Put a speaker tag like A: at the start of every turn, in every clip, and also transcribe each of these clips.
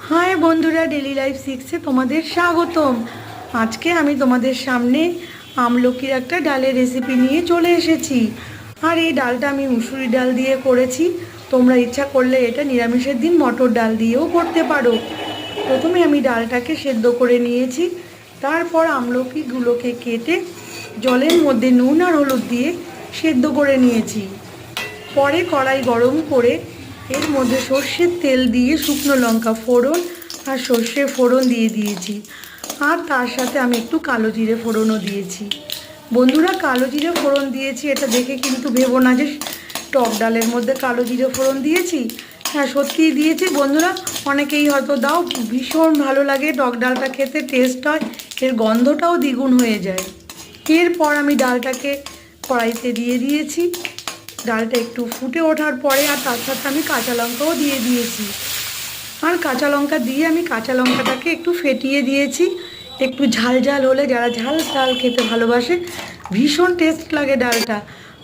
A: हाय बंधुरा daily life सिक्से तुम्हारे स्वागतम। आज के आमी तुम्हारे सामने আমলকির একটা ডালের রেসিপি নিয়ে চলে এসেছি। আর এই ডালটা আমি মুসুরি ডাল দিয়ে করেছি। তোমরা ইচ্ছা করলে এটা নিরামিষের দিন মটর ডাল দিয়েও করতে পারো। প্রথমে আমি ডালটাকে সেদ্ধ করে নিয়েছি, তারপর আমলকিগুলোকে কেটে জলের মধ্যে নুন আর হলুদ দিয়ে সেদ্ধ করে নিয়েছি। পরে কড়াই গরম করে এর মধ্যে সর্ষের তেল দিয়ে শুকনো লঙ্কা ফোড়ন আর সর্ষে ফোড়ন দিয়ে দিয়েছি। আর তার সাথে আমি একটু কালো জিরে ফোড়নও দিয়েছি। বন্ধুরা, কালো জিরে ফোড়ন দিয়েছি এটা দেখে কিন্তু ভেবো না যে টক ডালের মধ্যে কালো জিরে ফোড়ন দিয়েছি। হ্যাঁ, সত্যিই দিয়েছি বন্ধুরা। অনেকেই হয়তো দাও, ভীষণ ভালো লাগে টক ডালটা খেতে, টেস্ট হয়, এর গন্ধটাও দ্বিগুণ হয়ে যায়। এরপর আমি ডালটাকে কড়াইতে দিয়ে দিয়েছি। ডালটা একটু ফুটে ওঠার পরে আর তার সাথে আমি কাঁচা লঙ্কাও দিয়ে দিয়েছি। আর কাঁচা লঙ্কা দিয়ে আমি কাঁচা লঙ্কাটাকে একটু ফেটিয়ে দিয়েছি। একটু ঝাল ঝাল হলে, যারা ঝাল ডাল খেতে ভালোবাসে, ভীষণ টেস্ট লাগে ডালটা।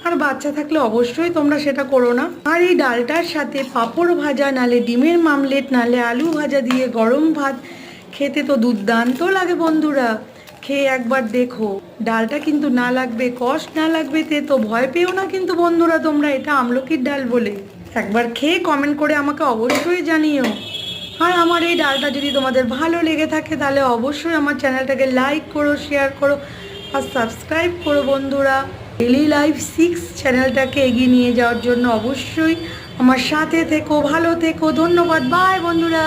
A: আর বাচ্চা থাকলে অবশ্যই তোমরা সেটা করো না। আর এই ডালটার সাথে পাঁপড় ভাজা, নালে ডিমের মামলেট, নালে আলু ভাজা দিয়ে গরম ভাত খেতে তো দুর্দান্ত লাগে বন্ধুরা। খেয়ে একবার দেখো। ডালটা কিন্তু না লাগবে কষ, না লাগবে তেতো, ভয় পেও না কিন্তু বন্ধুরা তোমরা, এটা আমলকির ডাল বলে। একবার খেয়ে কমেন্ট করে আমাকে অবশ্যই জানিও। আর আমার এই ডালটা যদি তোমাদের ভালো লেগে থাকে তাহলে অবশ্যই আমার চ্যানেলটাকে লাইক করো, শেয়ার করো আর সাবস্ক্রাইব করো বন্ধুরা। ডেলি লাইফ 6 চ্যানেলটাকে এগিয়ে নিয়ে যাওয়ার জন্য অবশ্যই আমার সাথে থেকো, ভালো থেকো। ধন্যবাদ, বাই বন্ধুরা।